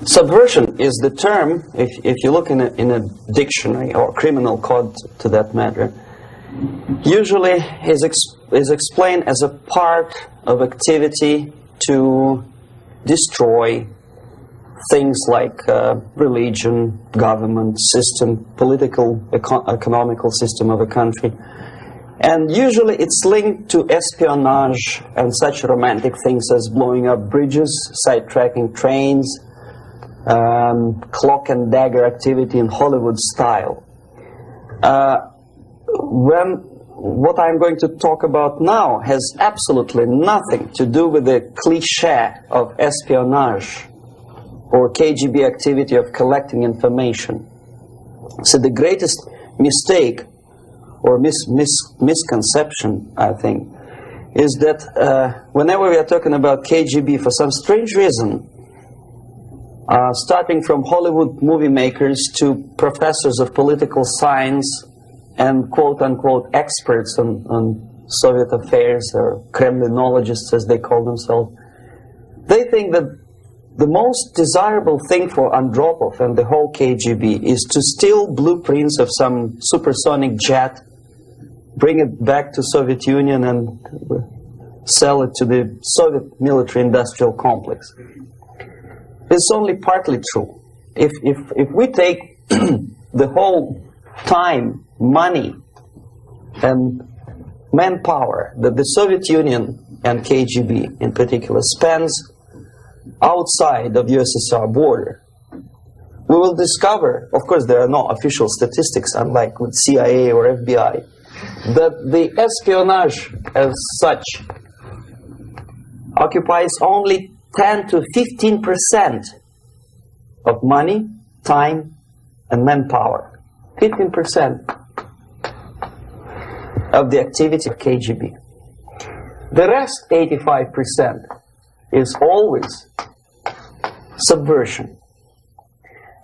Subversion is the term, if you look in a dictionary or criminal code to that matter, usually is explained as a part of activity to destroy things like religion, government, system, political, economical system of a country. And usually it's linked to espionage and such romantic things as blowing up bridges, sidetracking trains, cloak and dagger activity in Hollywood style. What I'm going to talk about now has absolutely nothing to do with the cliché of espionage or KGB activity of collecting information. So the greatest mistake or misconception, I think, is that whenever we are talking about KGB, for some strange reason, starting from Hollywood movie makers to professors of political science and quote-unquote experts on Soviet affairs, or Kremlinologists as they call themselves, they think that the most desirable thing for Andropov and the whole KGB is to steal blueprints of some supersonic jet, bring it back to Soviet Union and sell it to the Soviet military-industrial complex. It's only partly true. If we take the whole time, money, and manpower that the Soviet Union and KGB in particular spends outside of USSR border, we will discover, of course there are no official statistics unlike with CIA or FBI, that the espionage as such occupies only 10 to 15% of money, time, and manpower. 15% of the activity of KGB. The rest, 85%, is always subversion.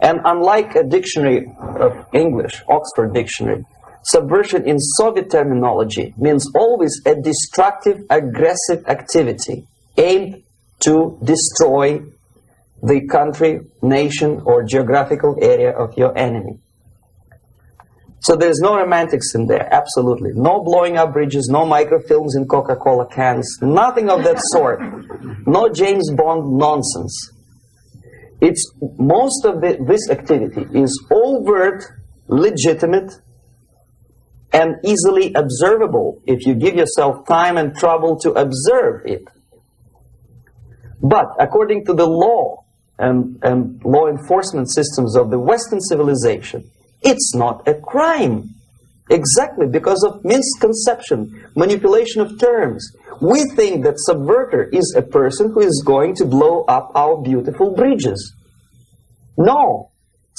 And unlike a dictionary of English, Oxford Dictionary, subversion in Soviet terminology means always a destructive, aggressive activity aimed to destroy the country, nation, or geographical area of your enemy. So there's no romantics in there, absolutely. No blowing up bridges, no microfilms in Coca-Cola cans, nothing of that sort. No James Bond nonsense. It's most of this activity is overt, legitimate, and easily observable if you give yourself time and trouble to observe it. But according to the law and law enforcement systems of the Western civilization, it's not a crime. Exactly because of misconception, manipulation of terms. We think that subverter is a person who is going to blow up our beautiful bridges. No.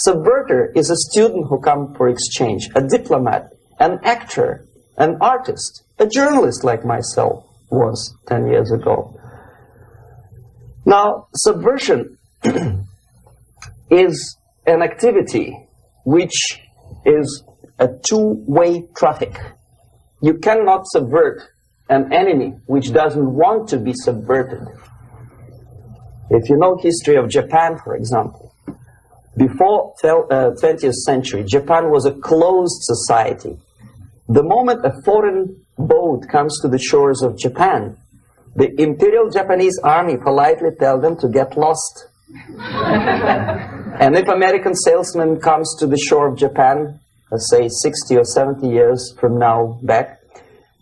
Subverter is a student who comes for exchange, a diplomat, an actor, an artist, a journalist like myself was 10 years ago. Now, subversion is an activity which is a two-way traffic. You cannot subvert an enemy which doesn't want to be subverted. If you know history of Japan, for example, before 20th century, Japan was a closed society. The moment a foreign boat comes to the shores of Japan, the Imperial Japanese Army politely tells them to get lost. And if American salesman comes to the shore of Japan, let's say 60 or 70 years from now back,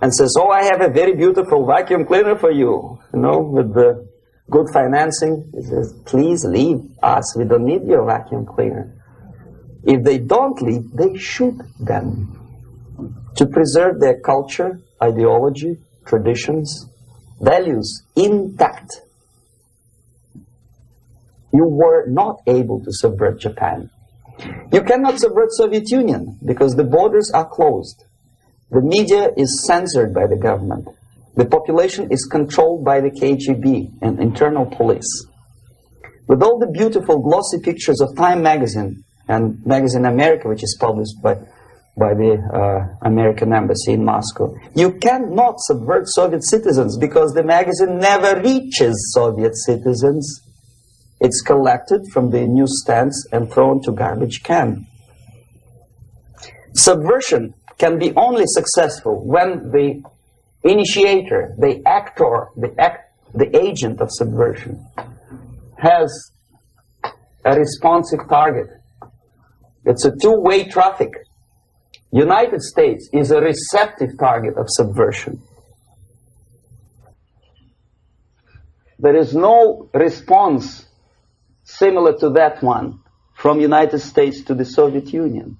and says, oh, I have a very beautiful vacuum cleaner for you, with the good financing, he says, please leave us, we don't need your vacuum cleaner. If they don't leave, they shoot them to preserve their culture, ideology, traditions, values intact. You were not able to subvert Japan. You cannot subvert Soviet Union because the borders are closed. The media is censored by the government. The population is controlled by the KGB and internal police. With all the beautiful glossy pictures of Time magazine and Magazine America, which is published by the American Embassy in Moscow, you cannot subvert Soviet citizens because the magazine never reaches Soviet citizens. It's collected from the newsstands and thrown to garbage can. Subversion can be only successful when the initiator, the actor, the agent of subversion has a responsive target. It's a two-way traffic. United States is a receptive target of subversion. There is no response similar to that one from United States to the Soviet Union.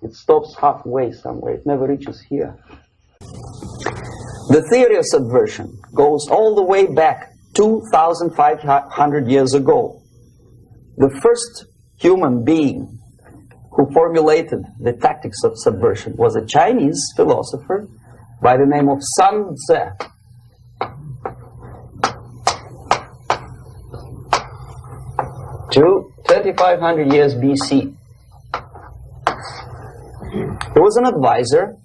It stops halfway somewhere. It never reaches here. The theory of subversion goes all the way back 2,500 years ago. The first human being who formulated the tactics of subversion was a Chinese philosopher by the name of Sun Tzu. 2,500 years BC. He was an advisor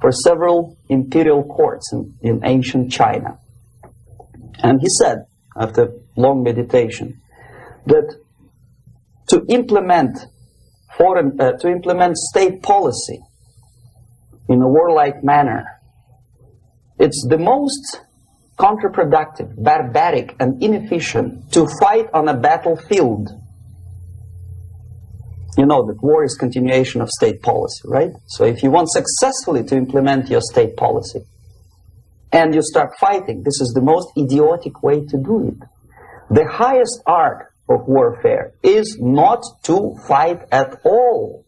for several imperial courts in ancient China. And he said, after long meditation, that to implement state policy in a warlike manner, it's the most counterproductive, barbaric, and inefficient to fight on a battlefield. You know that war is continuation of state policy, right? So if you want successfully to implement your state policy and you start fighting, this is the most idiotic way to do it. The highest art of warfare is not to fight at all,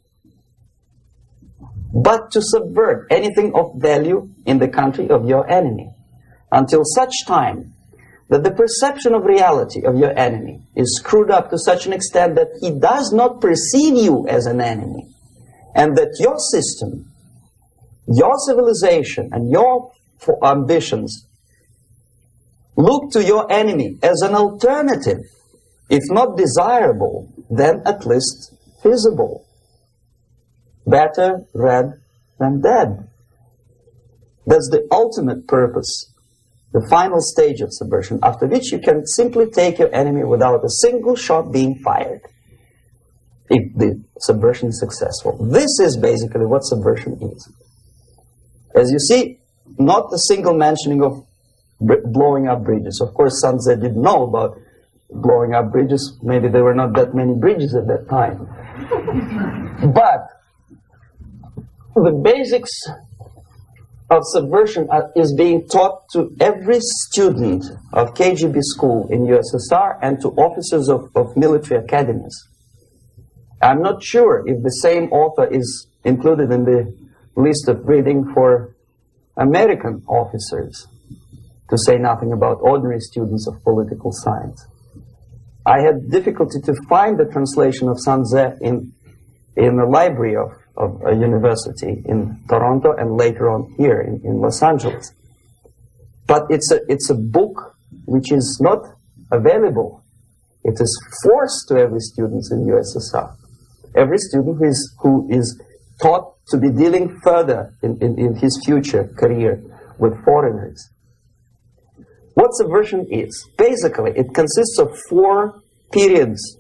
but to subvert anything of value in the country of your enemy, until such time that the perception of reality of your enemy is screwed up to such an extent that he does not perceive you as an enemy, and that your system, your civilization, and your ambitions look to your enemy as an alternative, if not desirable, then at least feasible. Better red than dead. That's the ultimate purpose, the final stage of subversion, after which you can simply take your enemy without a single shot being fired, if the subversion is successful. This is basically what subversion is. As you see, not a single mentioning of blowing up bridges. Of course, Sun Tzu didn't know about blowing up bridges. Maybe there were not that many bridges at that time. But the basics of subversion is being taught to every student of KGB school in USSR and to officers of military academies. I'm not sure if the same author is included in the list of reading for American officers, to say nothing about ordinary students of political science. I had difficulty to find the translation of Sun Tzu in the library of a university in Toronto and later on here in Los Angeles. But it's a book which is not available. It is forced to every student in USSR. Every student who is taught to be dealing further in his future career with foreigners. What subversion is? Basically, it consists of 4 periods,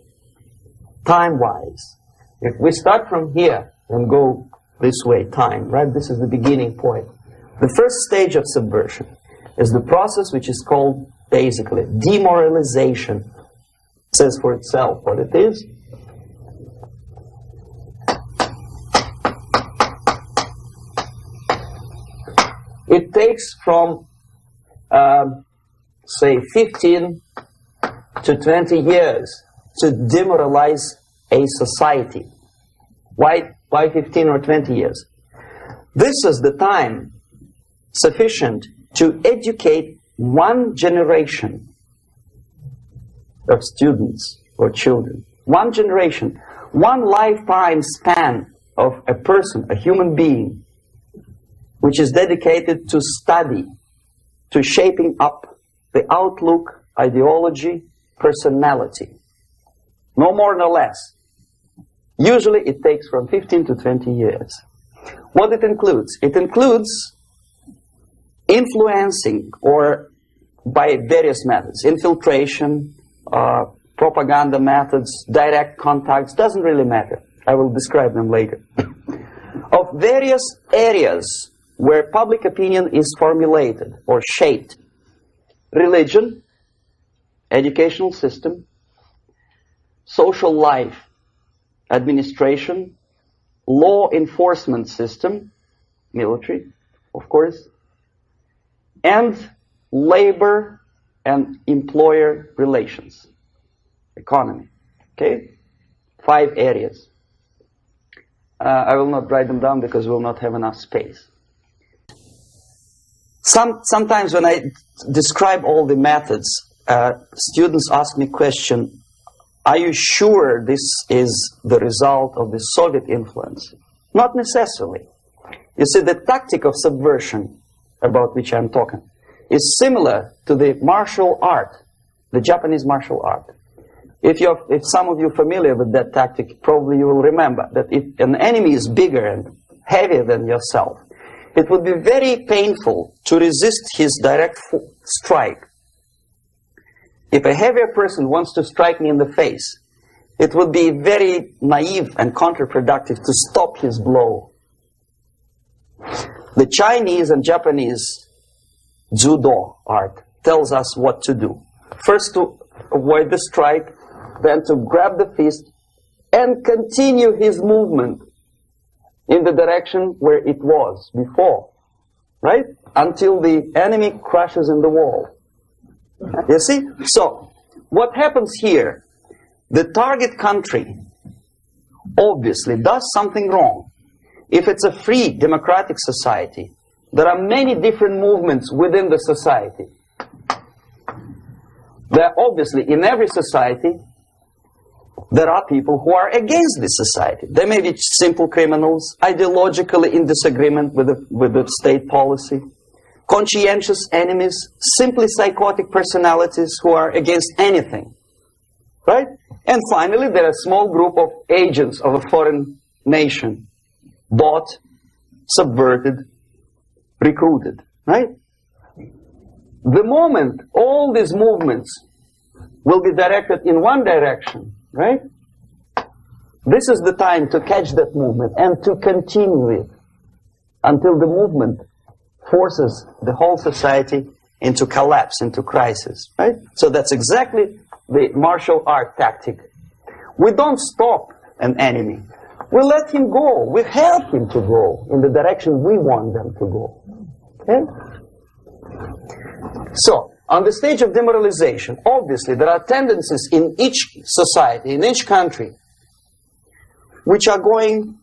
time-wise. If we start from here and go this way, time, right? This is the beginning point. The first stage of subversion is the process which is called, basically, demoralization. It says for itself what it is. It takes from, say, 15 to 20 years to demoralize a society. Why 15 or 20 years? This is the time sufficient to educate one generation of students or children. One generation, one lifetime span of a person, a human being, which is dedicated to study, to shaping up the outlook, ideology, personality. No more no less. Usually it takes from 15 to 20 years. What it includes? It includes influencing, or by various methods, infiltration, propaganda methods, direct contacts, doesn't really matter. I will describe them later. Of various areas where public opinion is formulated or shaped. Religion, educational system, social life, administration, law enforcement system, military, of course, and labor and employer relations, economy. Okay? 5 areas. I will not write them down because we will not have enough space. Sometimes when I describe all the methods, students ask me question, are you sure this is the result of the Soviet influence? Not necessarily. You see, the tactic of subversion, about which I'm talking, is similar to the martial art, the Japanese martial art. If some of you are familiar with that tactic, probably you will remember that if an enemy is bigger and heavier than yourself, it would be very painful to resist his direct strike. If a heavier person wants to strike me in the face, it would be very naive and counterproductive to stop his blow. The Chinese and Japanese judo art tells us what to do. First to avoid the strike, then to grab the fist and continue his movement in the direction where it was before, right? Until the enemy crashes in the wall. You see? So, what happens here? The target country obviously does something wrong. If it's a free democratic society, there are many different movements within the society. There are obviously, in every society, there are people who are against this society. They may be simple criminals, ideologically in disagreement with the state policy, conscientious enemies, simply psychotic personalities who are against anything. Right? And finally, there are a small group of agents of a foreign nation, bought, subverted, recruited. Right? The moment all these movements will be directed in one direction, right? This is the time to catch that movement and to continue it until the movement forces the whole society into collapse, into crisis, right? So that's exactly the martial art tactic. We don't stop an enemy. We let him go. We help him to go in the direction we want them to go. Okay? So, on the stage of demoralization, obviously there are tendencies in each society, in each country, which are going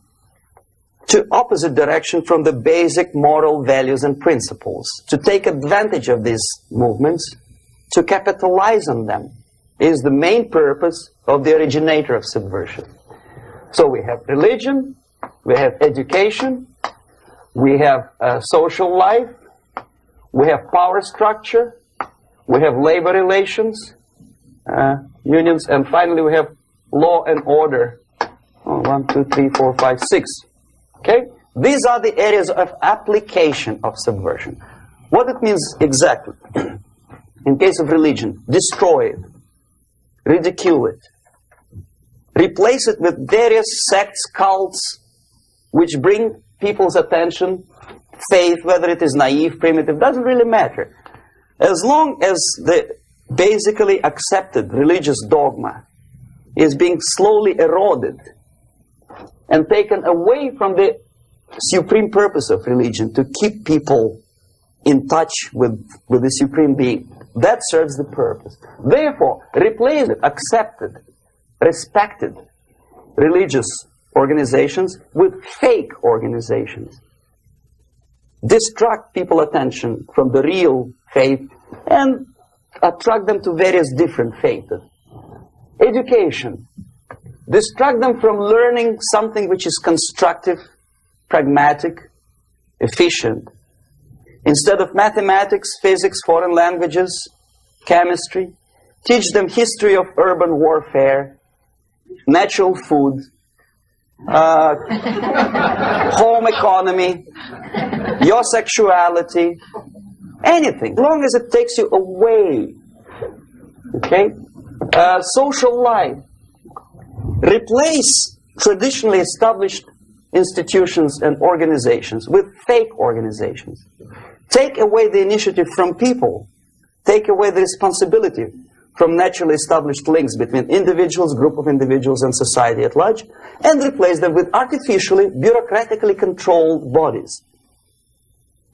to opposite direction from the basic moral values and principles. To take advantage of these movements, to capitalize on them, is the main purpose of the originator of subversion. So we have religion, we have education, we have social life, we have power structure, we have labor relations, unions, and finally we have law and order. 1, 2, 3, 4, 5, 6. Okay? These are the areas of application of subversion. What it means exactly? In case of religion, destroy it, ridicule it, replace it with various sects, cults, which bring people's attention, faith, whether it is naive, primitive, doesn't really matter. As long as the basically accepted religious dogma is being slowly eroded and taken away from the supreme purpose of religion, to keep people in touch with the supreme being, that serves the purpose. Therefore, replace it, accepted, respected religious organizations with fake organizations. Distract people's attention from the real faith and attract them to various different faiths. Education. Distract them from learning something which is constructive, pragmatic, efficient. Instead of mathematics, physics, foreign languages, chemistry, teach them history of urban warfare, natural food, home economy, your sexuality, anything, as long as it takes you away, okay, Social life. Replace traditionally established institutions and organizations with fake organizations. Take away the initiative from people. Take away the responsibility from naturally established links between individuals, group of individuals, and society at large, and replace them with artificially, bureaucratically controlled bodies.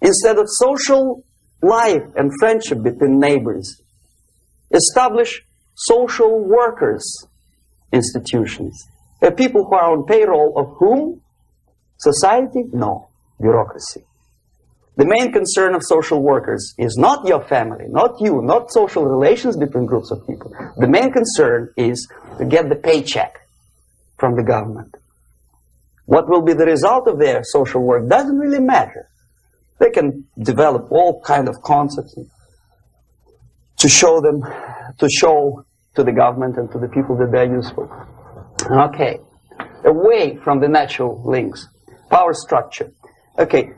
Instead of social life and friendship between neighbors, establish social workers institutions. People who are on payroll of whom? Society? No. Bureaucracy. The main concern of social workers is not your family, not you, not social relations between groups of people. The main concern is to get the paycheck from the government. What will be the result of their social work doesn't really matter. They can develop all kind of concepts to show to the government and to the people that they're useful. Okay. Away from the natural links. Power structure. Okay.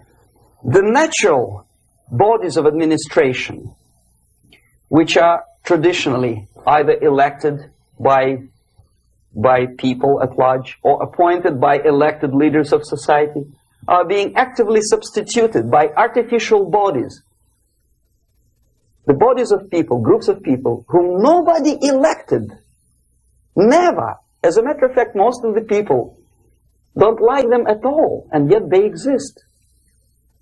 The natural bodies of administration, which are traditionally either elected by people at large or appointed by elected leaders of society, are being actively substituted by artificial bodies. The bodies of people, groups of people, whom nobody elected. Never. As a matter of fact, most of the people don't like them at all, and yet they exist.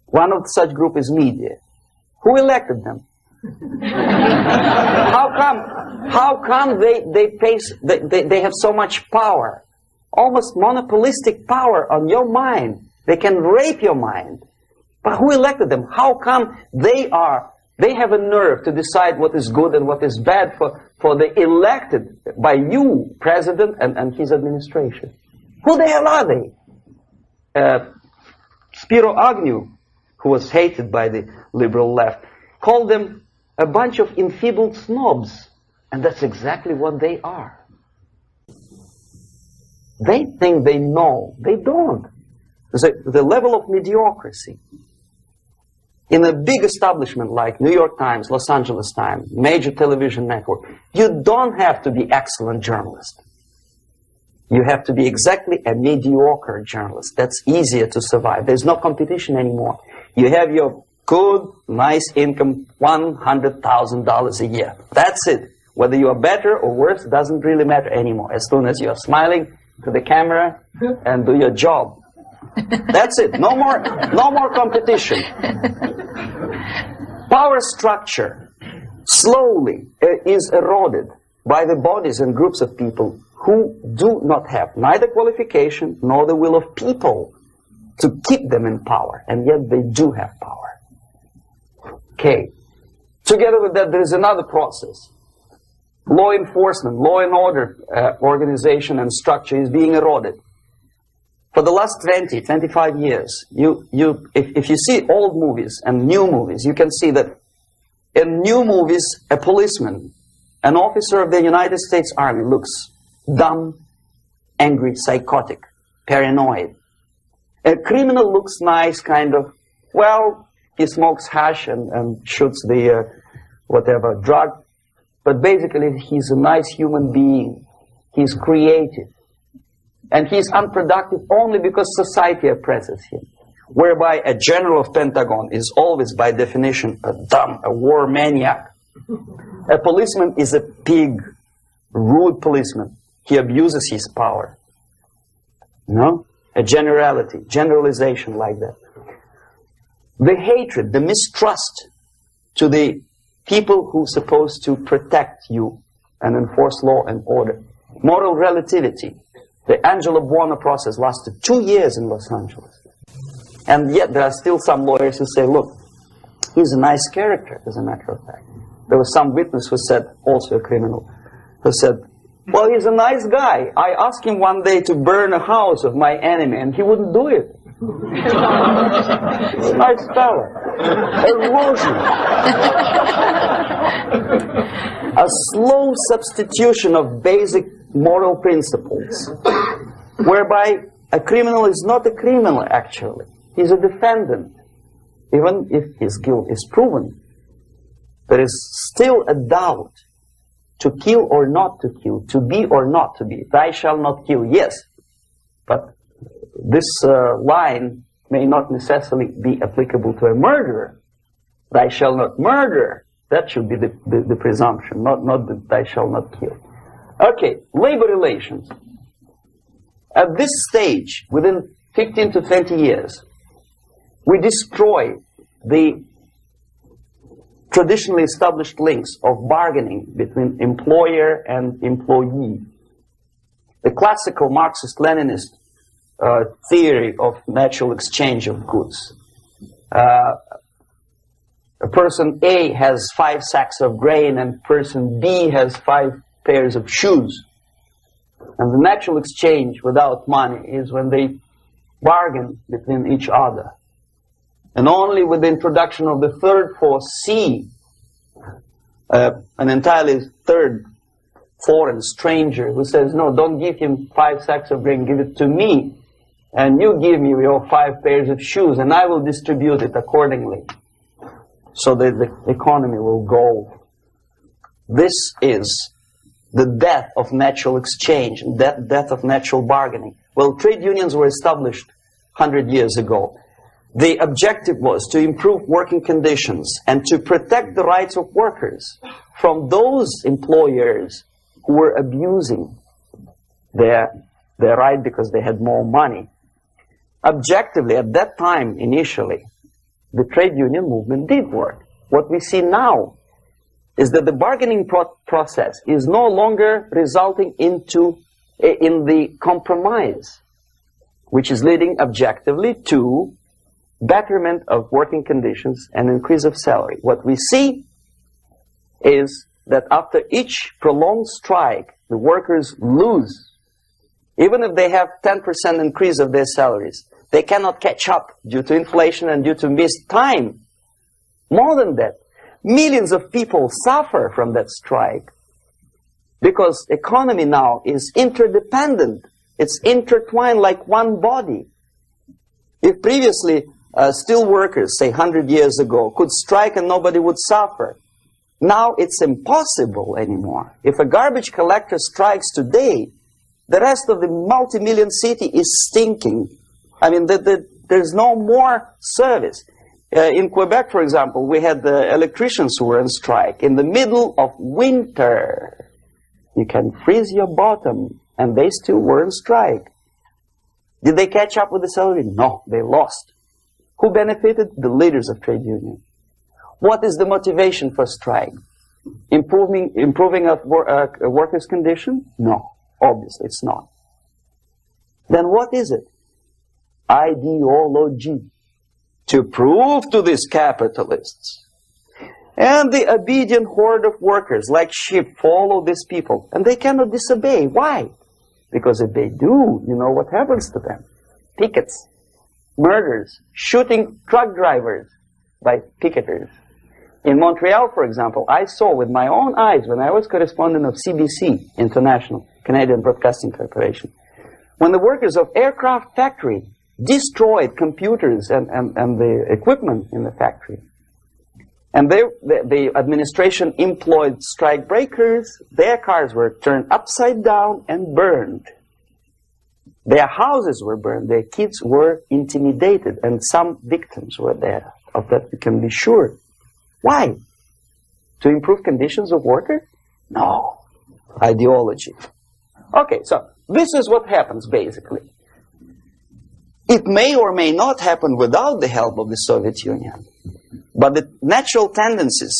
One of such group is media. Who elected them? How come they have so much power? Almost monopolistic power on your mind. They can rape your mind. But who elected them? How come they have a nerve to decide what is good and what is bad for the elected by you, president, and his administration? Who the hell are they? Spiro Agnew, who was hated by the liberal left, called them a bunch of enfeebled snobs. And that's exactly what they are. They think they know. They don't. The level of mediocrity. In a big establishment like New York Times, Los Angeles Times, major television network, you don't have to be excellent journalist. You have to be exactly a mediocre journalist. That's easier to survive. There's no competition anymore. You have your good, nice income, $100,000 a year. That's it. Whether you are better or worse doesn't really matter anymore. As soon as you are smiling to the camera and do your job. That's it. No more competition. Power structure slowly is eroded by the bodies and groups of people who do not have neither qualification nor the will of people to keep them in power, and yet they do have power. Okay. Together with that, there is another process. Law enforcement, law and order organization and structure is being eroded. For the last 20, 25 years, if you see old movies and new movies, you can see that in new movies, a policeman, an officer of the United States Army looks dumb, angry, psychotic, paranoid. A criminal looks nice, kind of, well, he smokes hash and shoots the whatever drug, but basically he's a nice human being. He's creative. And he's unproductive only because society oppresses him. Whereby a general of Pentagon is always, by definition, a dumb, a war maniac. A policeman is a pig, rude policeman. He abuses his power. No? A generality, generalization like that. The hatred, the mistrust to the people who are supposed to protect you and enforce law and order. Moral relativity. The Angelo Buono process lasted 2 years in Los Angeles. And yet there are still some lawyers who say, look, he's a nice character, as a matter of fact. There was some witness who said, also a criminal, who said, well, he's a nice guy. I asked him one day to burn a house of my enemy, and he wouldn't do it. Nice fella. Erosion. A slow substitution of basic moral principles, whereby a criminal is not a criminal, actually. He's a defendant. Even if his guilt is proven, there is still a doubt to kill or not to kill, to be or not to be. Thou shalt not kill, yes. But this line may not necessarily be applicable to a murderer. Thou shalt not murder. That should be the presumption, not that thou shalt not kill. Okay, labor relations. At this stage, within 15 to 20 years, we destroy the traditionally established links of bargaining between employer and employee. The classical Marxist-Leninist theory of natural exchange of goods. A person A has 5 sacks of grain and person B has 5 pairs of shoes. And the natural exchange without money is when they bargain between each other. And only with the introduction of the third force, C, an entirely third foreign stranger who says, no, don't give him 5 sacks of grain, give it to me. And you give me your 5 pairs of shoes, and I will distribute it accordingly. So that the economy will go. This is the death of natural exchange, death of natural bargaining. Well, trade unions were established 100 years ago. The objective was to improve working conditions and to protect the rights of workers from those employers who were abusing their right because they had more money. Objectively, at that time, initially, the trade union movement did work. What we see now is that the bargaining process is no longer resulting in the compromise, which is leading objectively to betterment of working conditions and increase of salary. What we see is that after each prolonged strike, the workers lose. Even if they have 10% increase of their salaries, they cannot catch up due to inflation and due to missed time. More than that, millions of people suffer from that strike because economy now is interdependent. It's intertwined like one body. If previously steel workers, say 100 years ago, could strike and nobody would suffer, now it's impossible anymore. If a garbage collector strikes today, the rest of the multi-million city is stinking. I mean, there's no more service. In Quebec, for example, we had the electricians who were on strike in the middle of winter. You can freeze your bottom, and they still were on strike. Did they catch up with the salary? No, they lost. Who benefited? The leaders of trade union. What is the motivation for strike? Improving of workers' condition? No, obviously it's not. Then what is it? Ideology. To prove to these capitalists. And the obedient horde of workers, like sheep, follow these people. And they cannot disobey. Why? Because if they do, you know what happens to them. Pickets, murders, shooting truck drivers by picketers. In Montreal, for example, I saw with my own eyes when I was correspondent of CBC, International, Canadian Broadcasting Corporation, when the workers of aircraft factory destroyed computers and the equipment in the factory. And the administration employed strike breakers. Their cars were turned upside down and burned. Their houses were burned. Their kids were intimidated. And some victims were there. Of that we can be sure. Why? To improve conditions of workers? No. Ideology. Okay, so this is what happens basically. It may or may not happen without the help of the Soviet Union. But the natural tendencies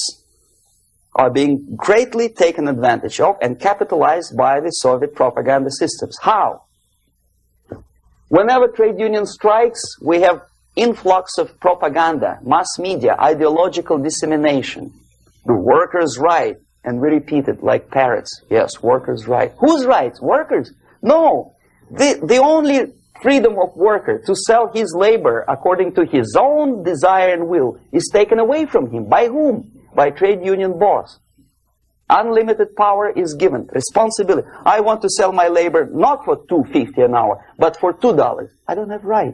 are being greatly taken advantage of and capitalized by the Soviet propaganda systems. How? Whenever trade union strikes, we have influx of propaganda, mass media, ideological dissemination. The workers' right, and we repeat it like parrots. Yes, workers' right. Whose rights? Workers? No. The only freedom of worker to sell his labor according to his own desire and will is taken away from him. By whom? By trade union boss. Unlimited power is given. Responsibility. I want to sell my labor not for $2.50 an hour, but for $2. I don't have right.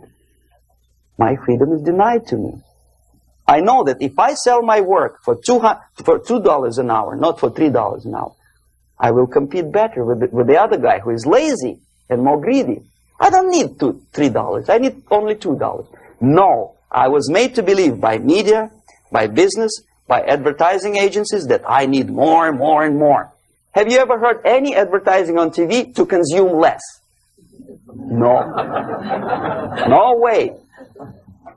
My freedom is denied to me. I know that if I sell my work for $2 an hour, not for $3 an hour, I will compete better with the other guy who is lazy and more greedy. I don't need $3. I need only $2. No, I was made to believe by media, by business, by advertising agencies that I need more and more and more. Have you ever heard any advertising on TV to consume less? No. No way.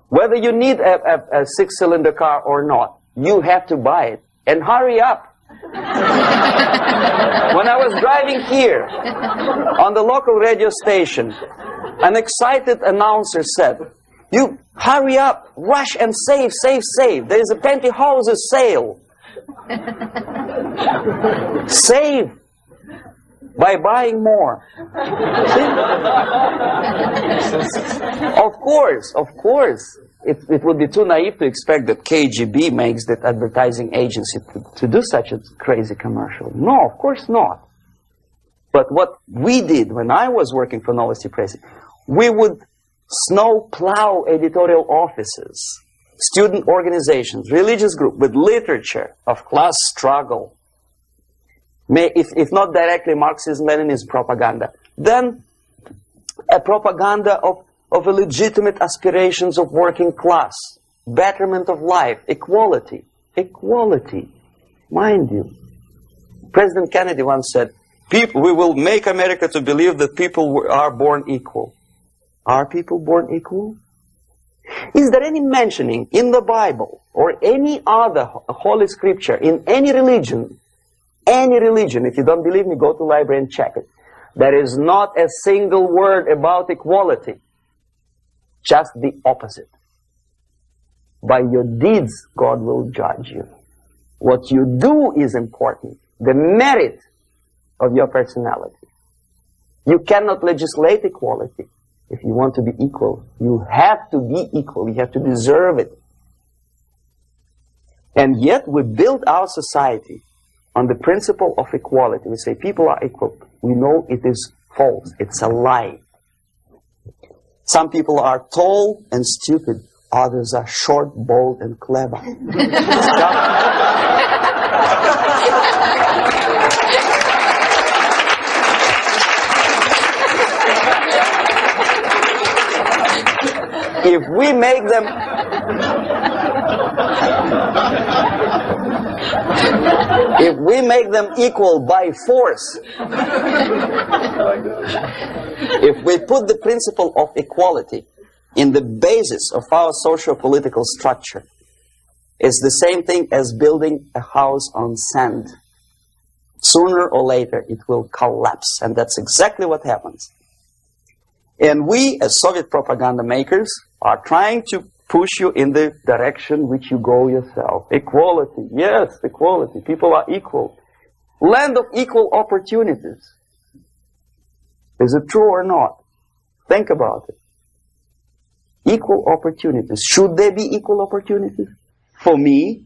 Whether you need a six-cylinder car or not, you have to buy it. And hurry up. When I was driving here on the local radio station, an excited announcer said, "You hurry up, rush and save, save, save. There is a pantyhose sale." Save by buying more. Of course. It would be too naive to expect that KGB makes that advertising agency to do such a crazy commercial. No, of course not. But what we did when I was working for Novosti Press, we would snow plow editorial offices, student organizations, religious groups with literature of class struggle. If not directly Marxism-Leninism propaganda, then a propaganda of a legitimate aspirations of working class, betterment of life, equality. Equality, mind you. President Kennedy once said, we will make America to believe that people are born equal. Are people born equal? Is there any mentioning in the Bible or any other holy scripture in any religion, if you don't believe me, go to the library and check it. There is not a single word about equality. Just the opposite. By your deeds, God will judge you. What you do is important. The merit of your personality. You cannot legislate equality. If you want to be equal, you have to be equal. You have to deserve it. And yet we build our society on the principle of equality. We say people are equal. We know it is false. It's a lie. Some people are tall and stupid. Others are short, bold, and clever. If we make them equal by force, if we put the principle of equality in the basis of our socio-political structure, it's the same thing as building a house on sand. Sooner or later it will collapse, and that's exactly what happens. And we, as Soviet propaganda makers, are trying to push you in the direction which you go yourself. Equality, yes, equality. People are equal. Land of equal opportunities. Is it true or not? Think about it. Equal opportunities. Should there be equal opportunities? For me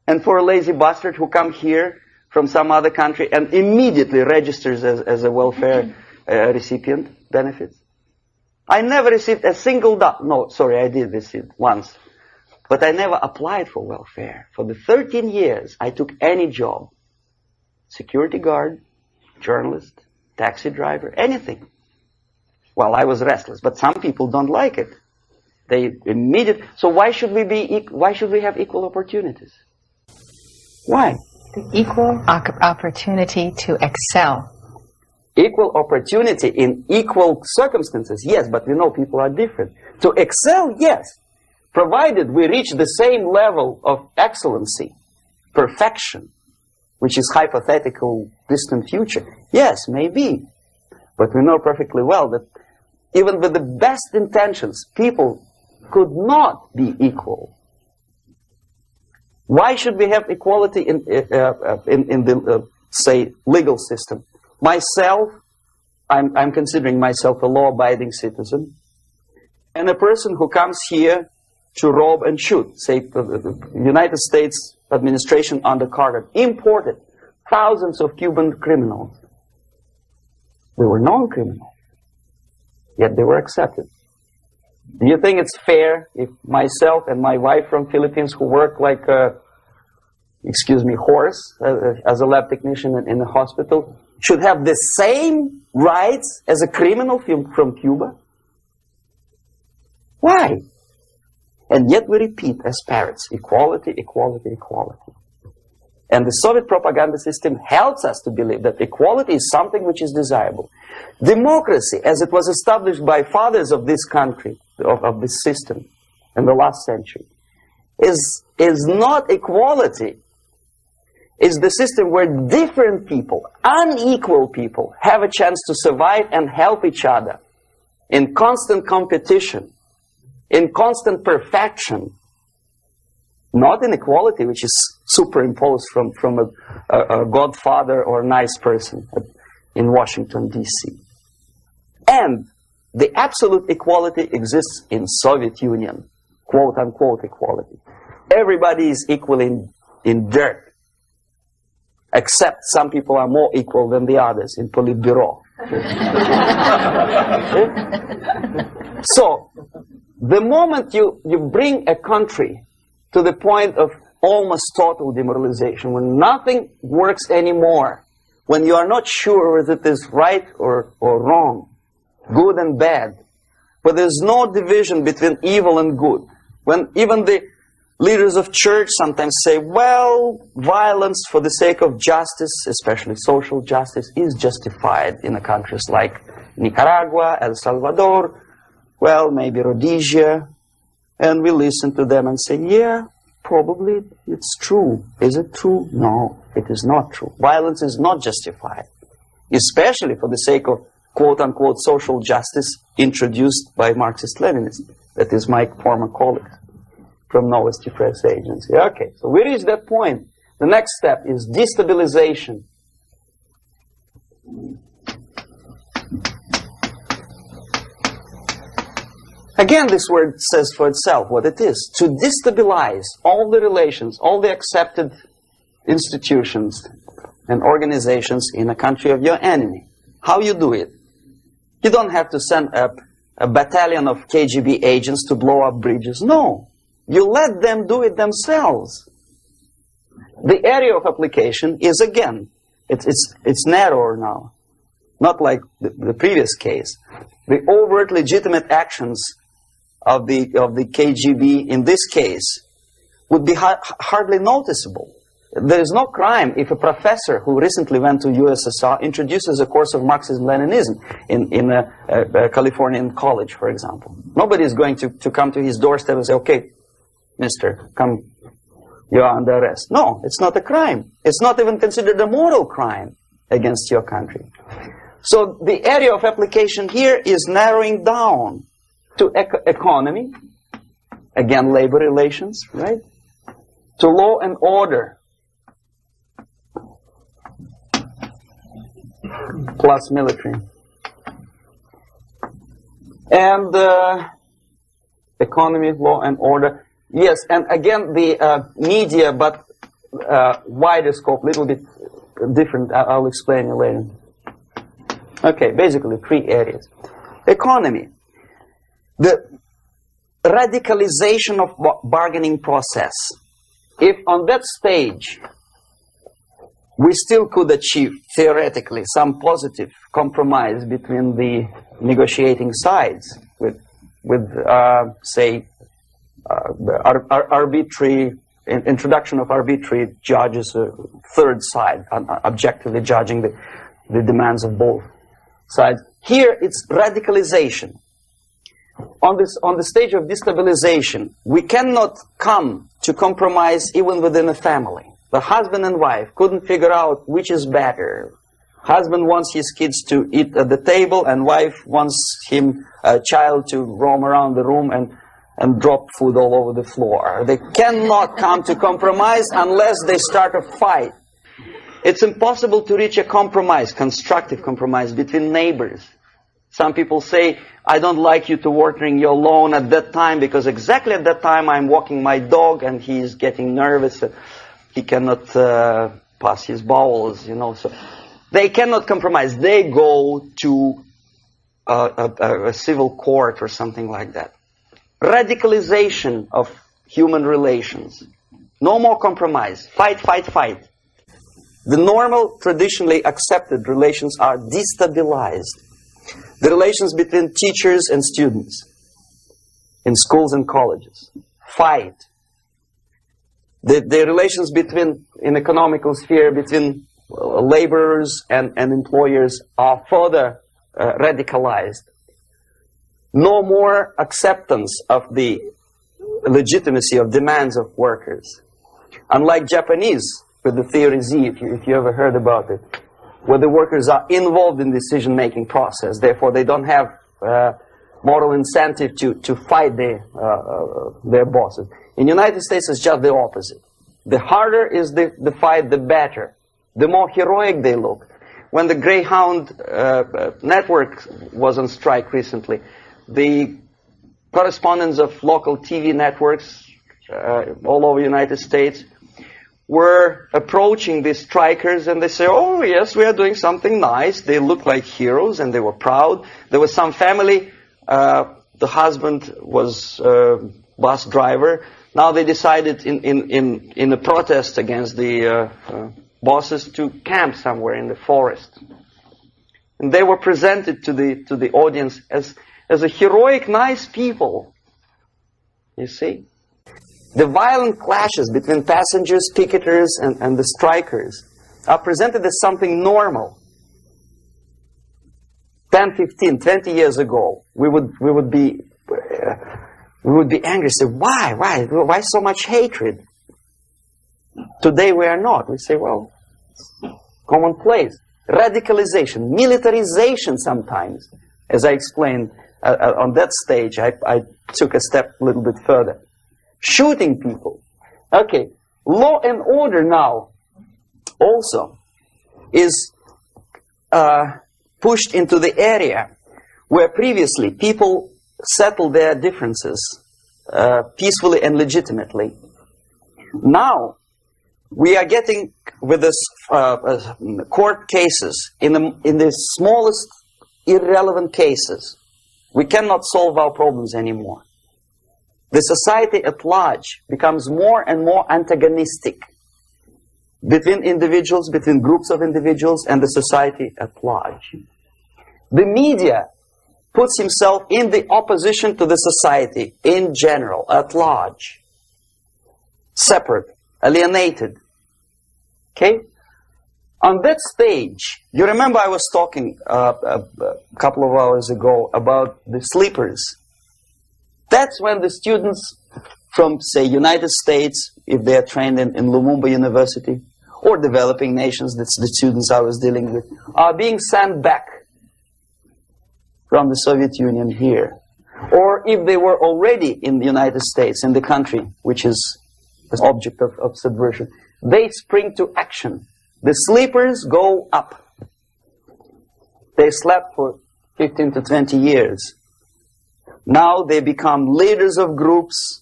and for a lazy bastard who come here from some other country and immediately registers as a welfare recipient benefits? I never received a single dollar. No, sorry, I did receive once. But I never applied for welfare. For the 13 years, I took any job. Security guard, journalist, taxi driver, anything. Well, I was restless, but some people don't like it. They immediately. So why should we have equal opportunities? Why? The equal opportunity to excel. Equal opportunity in equal circumstances, yes, but we know people are different. To excel, yes, provided we reach the same level of excellency, perfection, which is hypothetical, distant future. Yes, maybe. But we know perfectly well that even with the best intentions, people could not be equal. Why should we have equality in the, say, legal system? Myself, I'm considering myself a law-abiding citizen, and a person who comes here to rob and shoot, say the United States administration under Carter, imported thousands of Cuban criminals. They were non-criminals, yet they were accepted. Do you think it's fair if myself and my wife from Philippines, who work like excuse me, horse as a lab technician in a hospital should have the same rights as a criminal from Cuba? Why? And yet we repeat as parrots, equality, equality, equality. And the Soviet propaganda system helps us to believe that equality is something which is desirable. Democracy, as it was established by fathers of this country, of this system in the last century, is not equality. It's the system where different people, unequal people, have a chance to survive and help each other in constant competition, in constant perfection. Not inequality, which is superimposed from a godfather or a nice person in Washington, D.C. And the absolute equality exists in Soviet Union, quote-unquote equality. Everybody is equal in dirt, except some people are more equal than the others in Politburo. So, the moment you bring a country to the point of almost total demoralization, when nothing works anymore, when you are not sure whether it is right or wrong, good and bad, but there's no division between evil and good, when even the leaders of church sometimes say, well, violence for the sake of justice, especially social justice, is justified in countries like Nicaragua, El Salvador, well, maybe Rhodesia. And we listen to them and say, yeah, probably it's true. Is it true? No, it is not true. Violence is not justified, especially for the sake of quote-unquote social justice introduced by Marxist-Leninism. That is my former colleague from Novosti Press Agency. Okay, so we reach that point. The next step is destabilization. Again, this word says for itself what it is. To destabilize all the relations, all the accepted institutions and organizations in a country of your enemy. How you do it? You don't have to send a battalion of KGB agents to blow up bridges. No. You let them do it themselves. The area of application is, again, it's narrower now. Not like the previous case. The overt legitimate actions of the KGB in this case would be hardly noticeable. There is no crime if a professor who recently went to USSR introduces a course of Marxism-Leninism in a Californian college, for example. Nobody is going to come to his doorstep and say, okay, mister, come, you are under arrest. No, it's not a crime. It's not even considered a moral crime against your country. So the area of application here is narrowing down to economy, again, labor relations, right? To law and order, plus military. And economy, law and order. Yes, and again, the media, but wider scope, little bit different. I'll explain it later. Okay, basically 3 areas. Economy. The radicalization of bargaining process. If on that stage we still could achieve, theoretically, some positive compromise between the negotiating sides with say, arbitrary introduction of arbitrary judges, a third side, objectively judging the demands of both sides. Here it's radicalization. On the stage of destabilization, we cannot come to compromise even within a family. The husband and wife couldn't figure out which is better. Husband wants his kids to eat at the table, and wife wants a child to roam around the room and drop food all over the floor. They cannot come to compromise unless they start a fight. It's impossible to reach a compromise, constructive compromise, between neighbors. Some people say, I don't like you to watering your lawn at that time because exactly at that time I'm walking my dog and he's getting nervous. He cannot pass his bowels, you know. So they cannot compromise. They go to a civil court or something like that. Radicalization of human relations. No more compromise. Fight, fight, fight. The normal, traditionally accepted relations are destabilized. The relations between teachers and students in schools and colleges. Fight. The relations between, in economical sphere, between laborers and employers are further radicalized. No more acceptance of the legitimacy of demands of workers. Unlike Japanese, with the theory Z, if you ever heard about it, where the workers are involved in the decision-making process, therefore they don't have moral incentive to fight their bosses. In the United States, it's just the opposite. The harder is the fight, the better. The more heroic they look. When the Greyhound network was on strike recently, the correspondents of local TV networks all over the United States were approaching these strikers, and they say, oh yes, we are doing something nice. They look like heroes and they were proud. There was some family, the husband was bus driver. Now they decided in a protest against the bosses to camp somewhere in the forest. And they were presented to the audience as a heroic, nice people. You see? The violent clashes between passengers, picketers, and the strikers are presented as something normal. 10, 15, 20 years ago, we would be angry, say, why so much hatred? Today we are not. We say, well, commonplace. Radicalization, militarization sometimes. As I explained on that stage, I took a step a little bit further. Shooting people. Okay, law and order now also is pushed into the area where previously people settled their differences peacefully and legitimately. Now we are getting with this court cases in the smallest irrelevant cases. We cannot solve our problems anymore. The society at large becomes more and more antagonistic between individuals, between groups of individuals, and the society at large. The media puts himself in the opposition to the society in general, at large. Separate, alienated. Okay? On that stage, you remember I was talking a couple of hours ago about the sleepers. That's when the students from, say, United States, if they are trained in Lumumba University, or developing nations, that's the students I was dealing with, are being sent back from the Soviet Union here. Or if they were already in the United States, in the country, which is the object of subversion, they spring to action. The sleepers go up. They slept for 15 to 20 years. Now they become leaders of groups,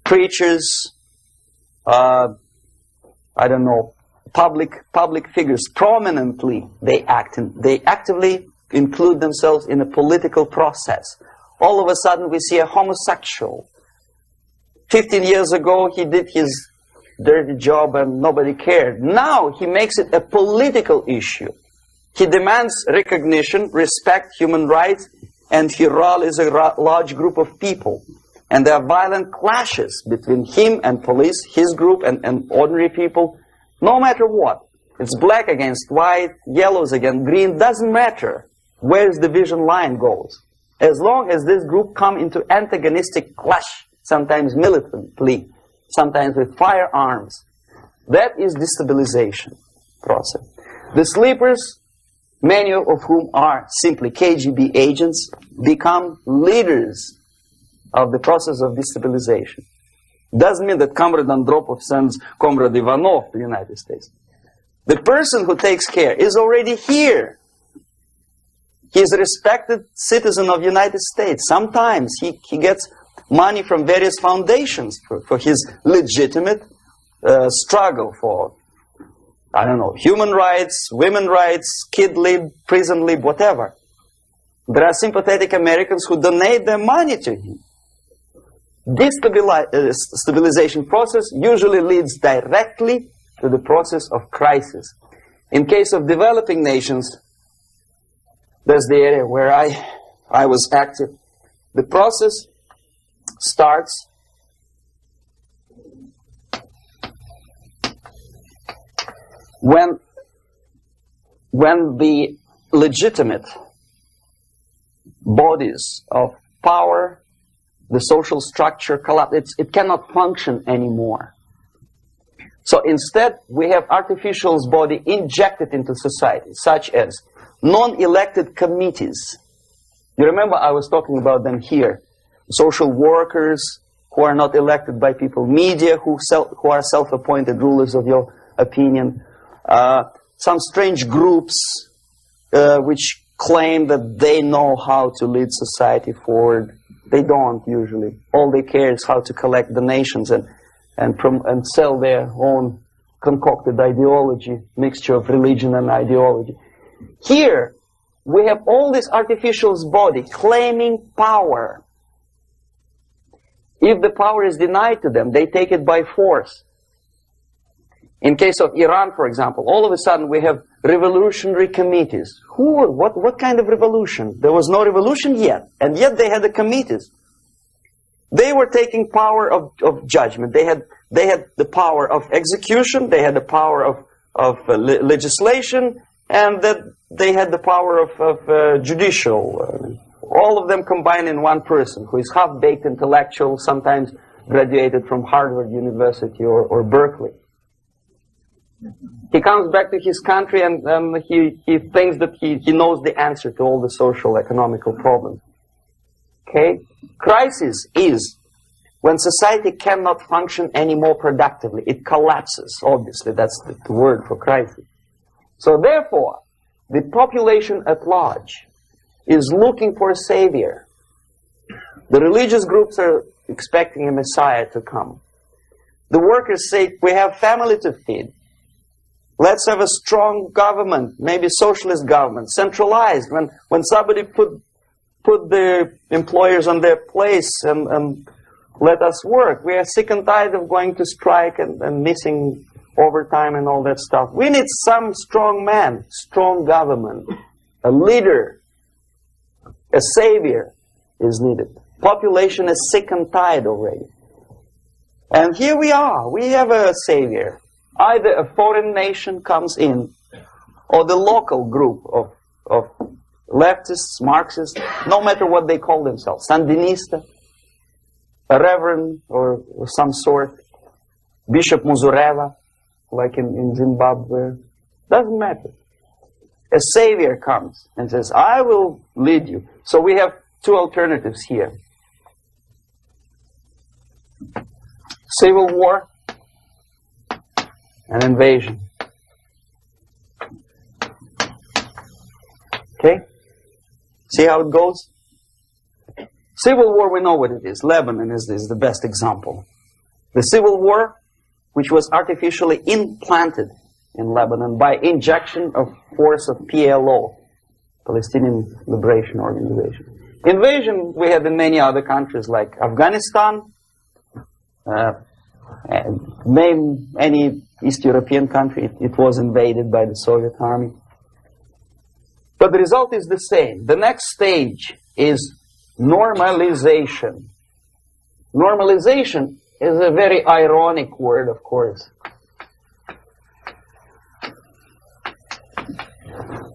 preachers, I don't know, public figures. Prominently they actively include themselves in a political process. All of a sudden we see a homosexual. 15 years ago he did his dirty job and nobody cared. Now he makes it a political issue. He demands recognition, respect, human rights, and he rallies a large group of people. And there are violent clashes between him and police, his group and ordinary people, no matter what. It's black against white, yellows against green, doesn't matter where the division line goes. As long as this group come into antagonistic clash, sometimes militantly, sometimes with firearms, that is destabilization process. The sleepers, many of whom are simply KGB agents, become leaders of the process of destabilization. Doesn't mean that Comrade Andropov sends Comrade Ivanov to the United States. The person who takes care is already here. He is a respected citizen of the United States. Sometimes he gets money from various foundations for his legitimate struggle for, I don't know, human rights, women's rights, kid lib, prison lib, whatever. There are sympathetic Americans who donate their money to him. Destabilization process usually leads directly to the process of crisis. In case of developing nations, that's the area where I was active. The process starts when the legitimate bodies of power, the social structure collapse. It cannot function anymore. So instead, we have artificial's body injected into society, such as non-elected committees. You remember I was talking about them here. Social workers who are not elected by people, media who are self-appointed rulers of your opinion, some strange groups which claim that they know how to lead society forward. They don't usually. All they care is how to collect donations and sell their own concocted ideology, mixture of religion and ideology. Here, we have all this artificial's body claiming power. If the power is denied to them, they take it by force. In case of Iran, for example, all of a sudden we have revolutionary committees. What kind of revolution? There was no revolution yet, and yet they had the committees. They were taking power of judgment. They had the power of execution, they had the power of legislation, and that they had the power of judicial. All of them combined in one person, who is half-baked intellectual, sometimes graduated from Harvard University or Berkeley. He comes back to his country and he thinks that he knows the answer to all the social, economical problems. Okay? Crisis is when society cannot function any more productively. It collapses, obviously. That's the word for crisis. So therefore, the population at large is looking for a savior. The religious groups are expecting a messiah to come. The workers say, we have family to feed. Let's have a strong government, maybe socialist government, centralized. When somebody put the employers on their place and let us work. We are sick and tired of going to strike and missing overtime and all that stuff. We need some strong man, strong government, a leader, a savior is needed. Population is sick and tired already. And here we are. We have a savior. Either a foreign nation comes in, or the local group of leftists, Marxists, no matter what they call themselves, Sandinista, a reverend or some sort, Bishop Muzureva, like in Zimbabwe, doesn't matter. A savior comes and says, I will lead you. So we have two alternatives here. Civil war and invasion. Okay? See how it goes? Civil war, we know what it is. Lebanon is the best example. The civil war, which was artificially implanted in Lebanon by injection of force of PLO, Palestinian Liberation Organization. Invasion we have in many other countries like Afghanistan, name any East European country, it was invaded by the Soviet army. But the result is the same. The next stage is normalization. Normalization is a very ironic word, of course.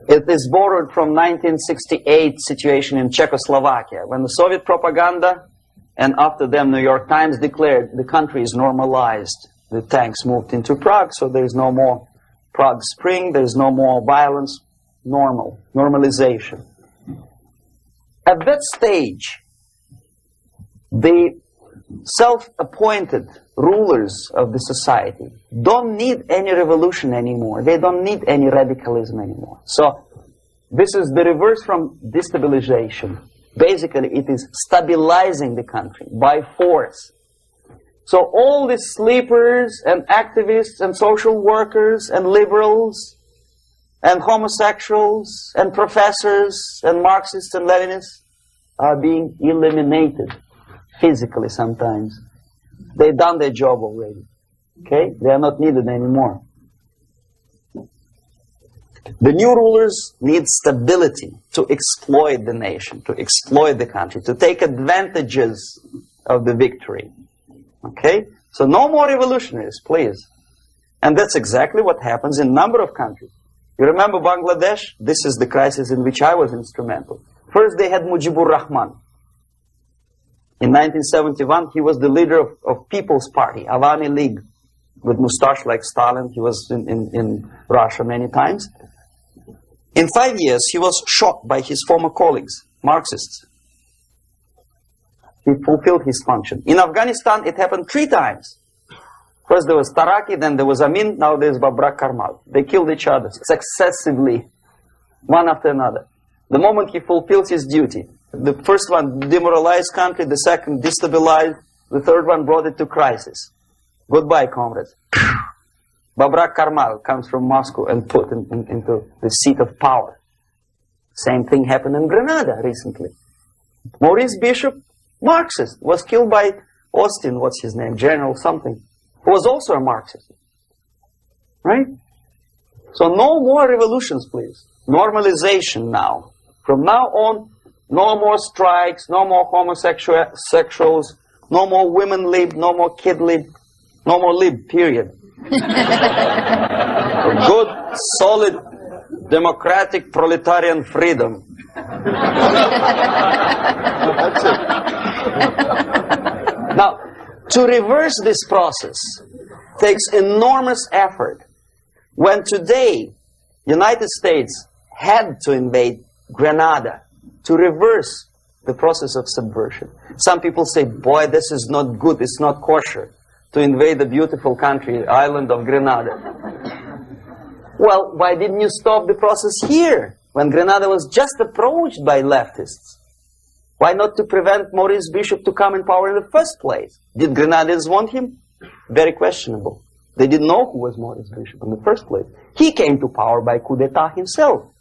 It is borrowed from 1968 situation in Czechoslovakia, when the Soviet propaganda and after them New York Times declared the country is normalized. The tanks moved into Prague, so there is no more Prague Spring, there is no more violence. Normalization. At that stage, the self-appointed rulers of the society don't need any revolution anymore. They don't need any radicalism anymore. So this is the reverse from destabilization. Basically, it is stabilizing the country by force. So all the sleepers and activists and social workers and liberals and homosexuals and professors and Marxists and Leninists are being eliminated. physically sometimes. They've done their job already. Okay? They are not needed anymore. The new rulers need stability to exploit the nation, to exploit the country, to take advantages of the victory. Okay? So no more revolutionaries, please. And that's exactly what happens in a number of countries. You remember Bangladesh? This is the crisis in which I was instrumental. First they had Mujibur Rahman. In 1971, he was the leader of People's Party, Awami League, with mustache like Stalin. He was in Russia many times. In 5 years, he was shocked by his former colleagues, Marxists. He fulfilled his function. In Afghanistan, it happened 3 times. First there was Taraki, then there was Amin, now there's Babrak Karmal. They killed each other successively, one after another. The moment he fulfills his duty, the first one demoralized country, the second destabilized, the third one brought it to crisis. Goodbye, comrades. Babrak Karmal comes from Moscow and put into the seat of power. Same thing happened in Grenada recently. Maurice Bishop, Marxist, was killed by Austin, what's his name, General something, who was also a Marxist. Right? So no more revolutions, please. Normalization now. From now on, no more strikes, no more homosexuals, no more women lib, no more kid lib, no more lib, period. Good, solid, democratic, proletarian freedom. That's it. Now, to reverse this process takes enormous effort. When today, United States had to invade Grenada to reverse the process of subversion. Some people say, boy, this is not good, it's not kosher to invade the beautiful country, island of Grenada. Well, why didn't you stop the process here, when Grenada was just approached by leftists? Why not to prevent Maurice Bishop to come in power in the first place? Did Grenadians want him? Very questionable. They didn't know who was Maurice Bishop in the first place. He came to power by coup d'etat himself.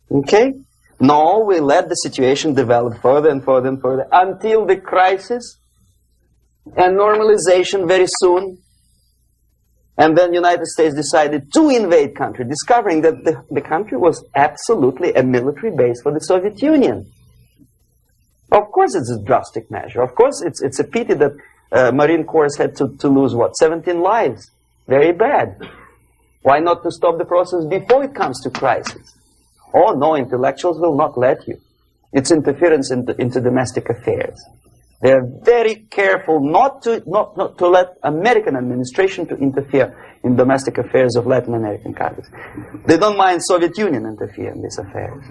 Okay? No, we let the situation develop further and further and further until the crisis and normalization very soon. And then the United States decided to invade country, discovering that the country was absolutely a military base for the Soviet Union. Of course it's a drastic measure. Of course it's a pity that Marine Corps had to lose, what, 17 lives. Very bad. Why not to stop the process before it comes to crisis? Oh no, intellectuals will not let you. It's interference into domestic affairs. They're very careful not to let American administration to interfere in domestic affairs of Latin American countries. They don't mind Soviet Union interfere in these affairs.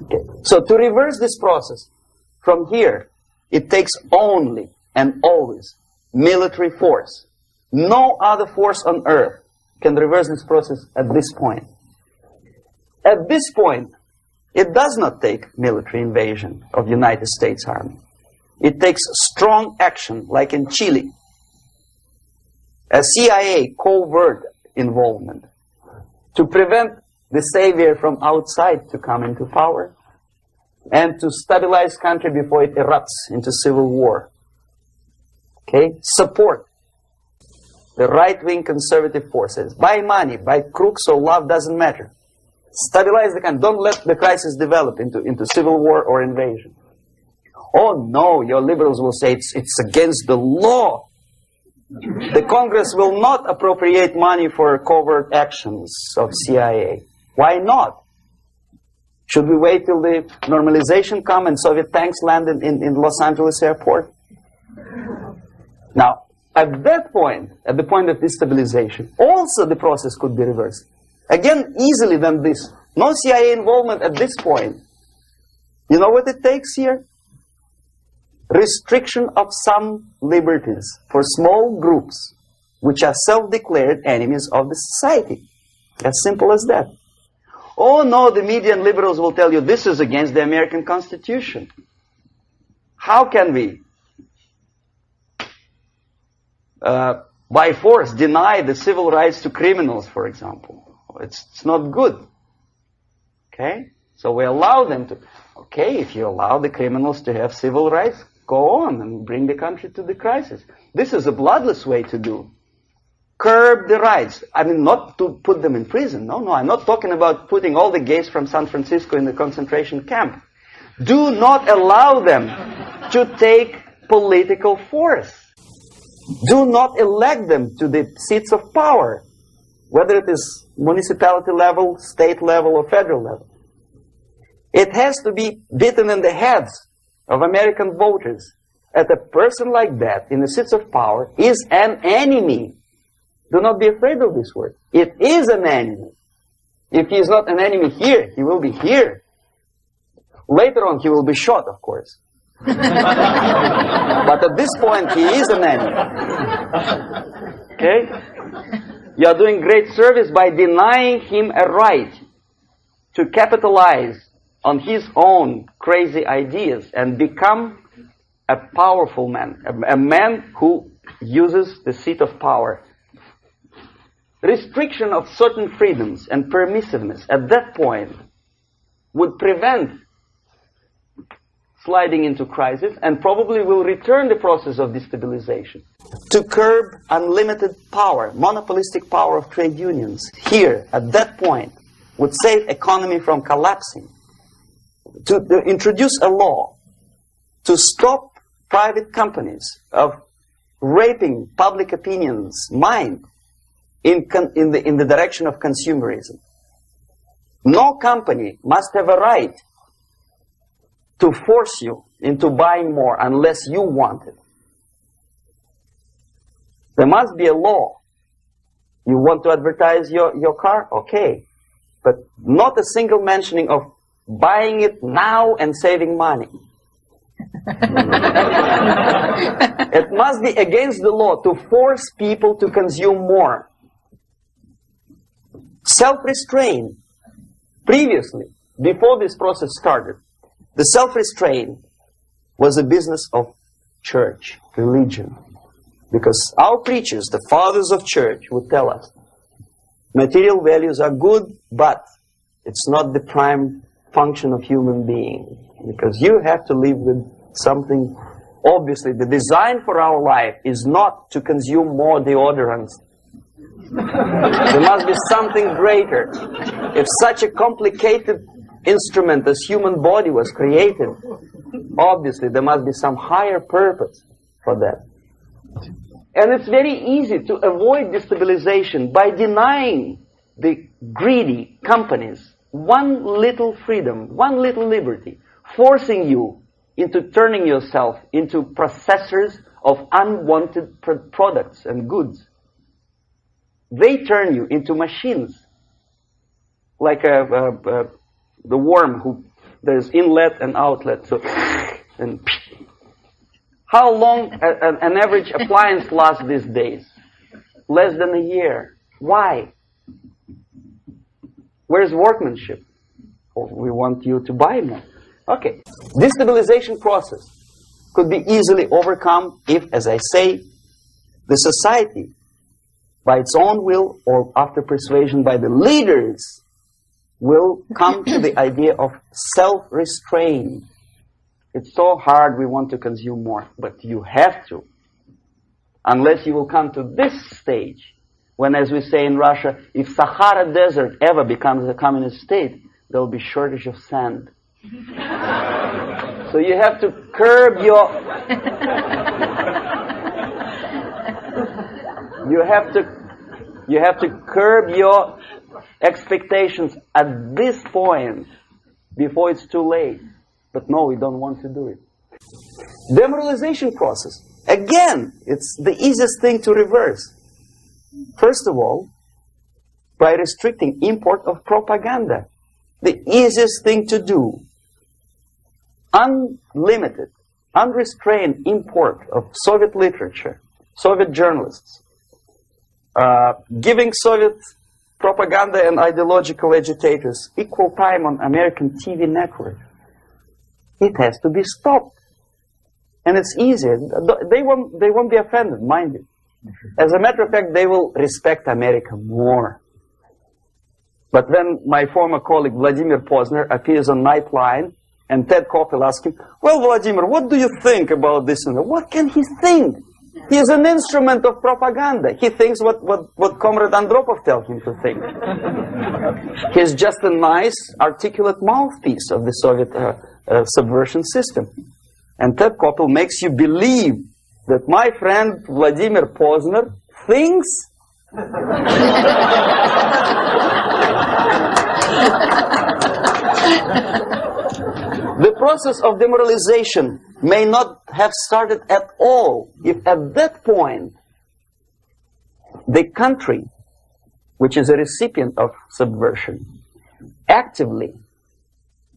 Okay. So to reverse this process, from here, it takes only and always military force. No other force on earth can reverse this process at this point. At this point, it does not take military invasion of the United States Army. It takes strong action, like in Chile. A CIA covert involvement to prevent the savior from outside to come into power and to stabilize country before it erupts into civil war. Okay? Support the right-wing conservative forces. By money, by crooks or love, doesn't matter. Stabilize the country. Don't let the crisis develop into civil war or invasion. Oh no, your liberals will say it's against the law. The Congress will not appropriate money for covert actions of CIA. Why not? Should we wait till the normalization come and Soviet tanks land in Los Angeles airport? Now, at that point, at the point of destabilization, also the process could be reversed. Again, easily than this. No CIA involvement at this point. You know what it takes here? Restriction of some liberties for small groups which are self-declared enemies of the society. As simple as that. Oh no, the media and liberals will tell you this is against the American Constitution. How can we, by force, deny the civil rights to criminals, for example? It's not good. Okay? So we allow them to, okay, if you allow the criminals to have civil rights, go on and bring the country to the crisis. This is a bloodless way to do. Curb the rights. I mean, not to put them in prison. No, I'm not talking about putting all the gays from San Francisco in the concentration camp. Do not allow them to take political force. Do not elect them to the seats of power, whether it is municipality level, state level, or federal level. It has to be beaten in the heads of American voters that a person like that in the seats of power is an enemy. Do not be afraid of this word. It is an enemy. If he is not an enemy here, he will be here. Later on, he will be shot, of course. But at this point, he is an enemy. Okay? You are doing great service by denying him a right to capitalize on his own crazy ideas and become a powerful man, a man who uses the seat of power. Restriction of certain freedoms and permissiveness at that point would prevent sliding into crisis and probably will return the process of destabilization. To curb unlimited power, monopolistic power of trade unions, here, at that point, would save economy from collapsing. To introduce a law to stop private companies of raping public opinion's mind in the direction of consumerism. No company must have a right to force you into buying more unless you want it. There must be a law. You want to advertise your car? Okay. But not a single mentioning of buying it now and saving money. It must be against the law to force people to consume more. Self-restraint. Previously, before this process started, the self-restraint was a business of church, religion. Because our preachers, the fathers of church, would tell us, material values are good, but it's not the prime function of human being. Because you have to live with something. Obviously, the design for our life is not to consume more deodorants. There must be something greater. If such a complicated instrument as human body was created, obviously there must be some higher purpose for that. And it's very easy to avoid destabilization by denying the greedy companies one little freedom, one little liberty, forcing you into turning yourself into processors of unwanted products and goods. They turn you into machines, like the worm who there's inlet and outlet. So, and how long an average appliance lasts these days? Less than a year. Why? Where's workmanship? Oh, we want you to buy more. Okay. Destabilization process could be easily overcome if, as I say, the society, by its own will or after persuasion by the leaders, will come to the idea of self-restraint. It's so hard, we want to consume more, but you have to. Unless you will come to this stage, when, as we say in Russia, if Sahara Desert ever becomes a communist state, there will be shortage of sand. So you have to curb your... You have to curb your expectations at this point before it's too late. But no, we don't want to do it. Demoralization process. Again, it's the easiest thing to reverse. First of all, by restricting import of propaganda. The easiest thing to do. Unlimited, unrestrained import of Soviet literature, Soviet journalists. Giving Soviet propaganda and ideological agitators equal time on American TV network. It has to be stopped. And it's easy. They won't be offended, mind you. As a matter of fact, they will respect America more. But when my former colleague Vladimir Posner appears on Nightline, and Ted Koppel asks him, well, Vladimir, what do you think about this? And what can he think? He is an instrument of propaganda. He thinks what Comrade Andropov tells him to think. He's just a nice, articulate mouthpiece of the Soviet subversion system. And Ted Koppel makes you believe that my friend Vladimir Posner thinks the process of demoralization may not have started at all if at that point the country, which is a recipient of subversion, actively,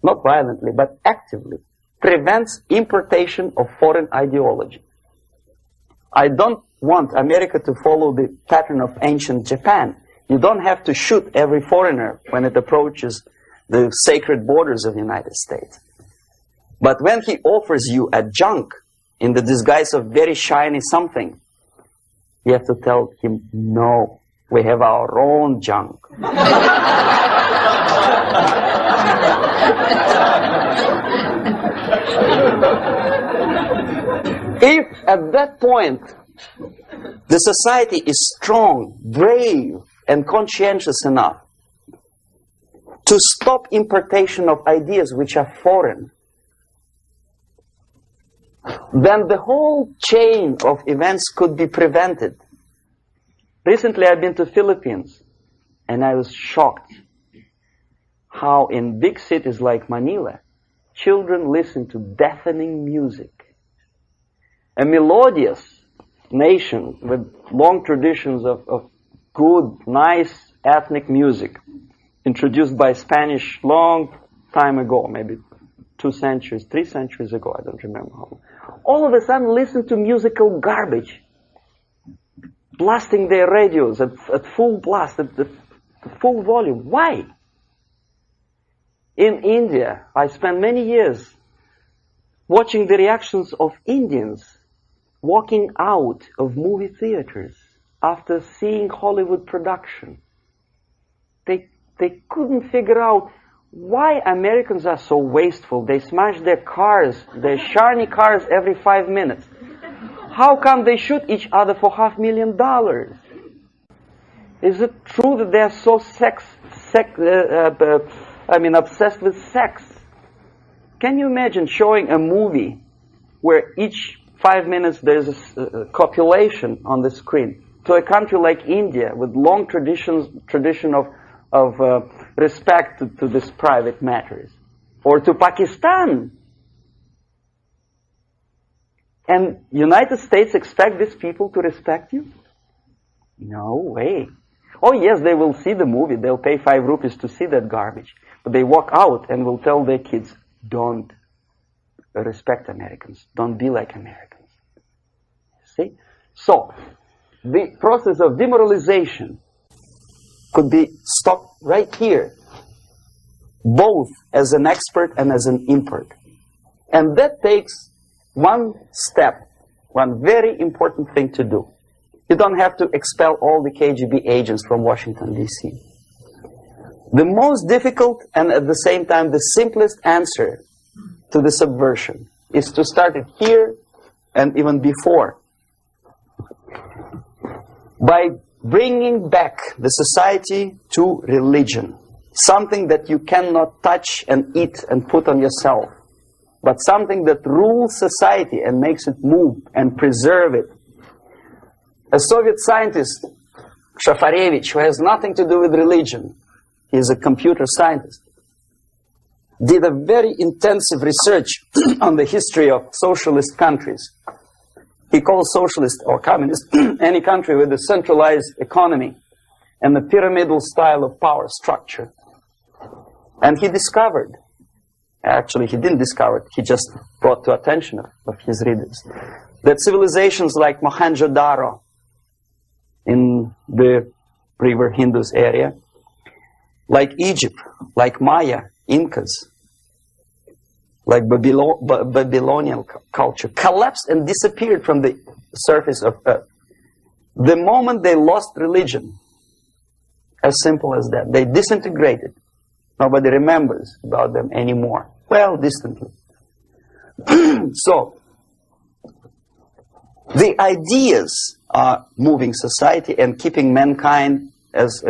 not violently, but actively, prevents importation of foreign ideology. I don't want America to follow the pattern of ancient Japan. You don't have to shoot every foreigner when it approaches the sacred borders of the United States. But when he offers you a junk in the disguise of very shiny something, you have to tell him, no, we have our own junk. If at that point the society is strong, brave, and conscientious enough to stop importation of ideas which are foreign, then the whole chain of events could be prevented. Recently I've been to Philippines, and I was shocked how in big cities like Manila, children listen to deafening music. A melodious nation with long traditions of good, nice ethnic music, introduced by Spanish long time ago, maybe 2 centuries, 3 centuries ago, I don't remember how long. All of a sudden listen to musical garbage, blasting their radios at full blast, at full volume. Why? In India, I spent many years watching the reactions of Indians walking out of movie theaters after seeing Hollywood production. They couldn't figure out why Americans are so wasteful. They smash their cars, their shiny cars, every 5 minutes. How come they shoot each other for $500,000? Is it true that they're so obsessed with sex? Can you imagine showing a movie where each 5 minutes there's a copulation on the screen to a country like India with long tradition of respect to these private matters, or to Pakistan? And United States expect these people to respect you? No way. Oh yes, they will see the movie, they'll pay 5 rupees to see that garbage, but they walk out and will tell their kids, don't respect Americans, don't be like Americans. See? So, the process of demoralization could be stopped right here, both as an expert and as an import. And that takes one step, one very important thing to do. You don't have to expel all the KGB agents from Washington, D.C. The most difficult and at the same time the simplest answer to the subversion is to start it here and even before, by bringing back the society to religion, something that you cannot touch and eat and put on yourself, but something that rules society and makes it move and preserve it. A Soviet scientist, Shafarevich, who has nothing to do with religion, he is a computer scientist, did a very intensive research on the history of socialist countries. He calls socialist or communist any country with a centralized economy and a pyramidal style of power structure. And he discovered, actually he didn't discover it, he just brought to attention of his readers, that civilizations like Mohenjo-Daro in the river Indus area, like Egypt, like Maya, Incas, like Babylonian culture, collapsed and disappeared from the surface of Earth. The moment they lost religion, As simple as that. They disintegrated. Nobody remembers about them anymore. Well, distantly. So, the ideas are moving society and keeping mankind as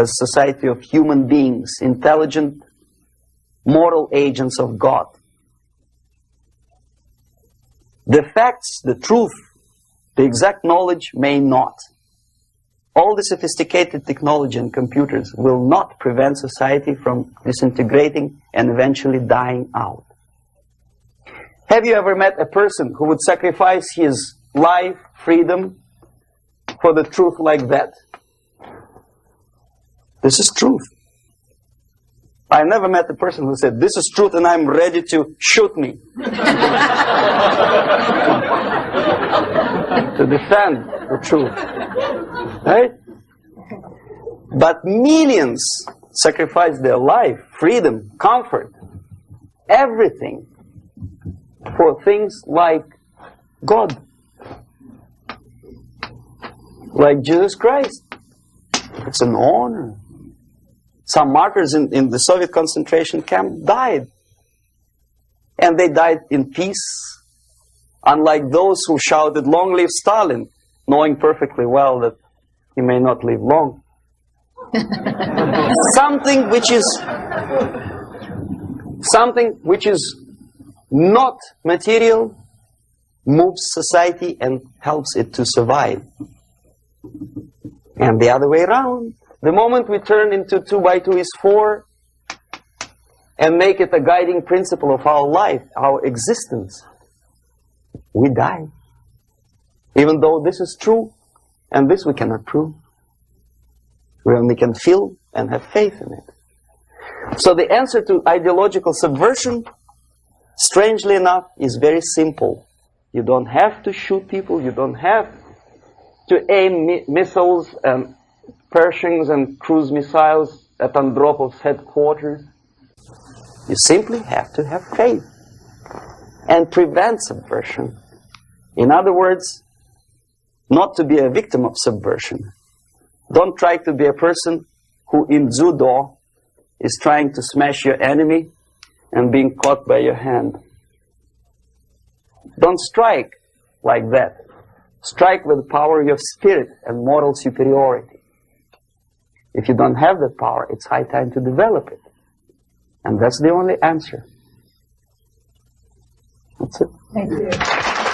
society of human beings, intelligent, moral agents of God. The facts, the truth, the exact knowledge may not. All the sophisticated technology and computers will not prevent society from disintegrating and eventually dying out. Have you ever met a person who would sacrifice his life, freedom, for the truth like that? This is truth. I never met a person who said, this is truth and I'm ready to shoot me. To defend the truth. Right? But millions sacrifice their life, freedom, comfort, everything for things like God. Like Jesus Christ. It's an honor. Some martyrs in the Soviet concentration camp died. And they died in peace. Unlike those who shouted, "Long live Stalin," knowing perfectly well that he may not live long. Something which is not material moves society and helps it to survive. And the other way around. The moment we turn into 2 by 2 is 4 and make it a guiding principle of our life, our existence, we die. Even though this is true, and this we cannot prove. We only can feel and have faith in it. So the answer to ideological subversion, strangely enough, is very simple. You don't have to shoot people, you don't have to aim missiles and Pershings and cruise missiles at Andropov's headquarters. You simply have to have faith and prevent subversion. In other words, not to be a victim of subversion. Don't try to be a person who in judo is trying to smash your enemy and being caught by your hand. Don't strike like that. Strike with the power of your spirit and moral superiority. If you don't have that power, it's high time to develop it. And that's the only answer. That's it. Thank you.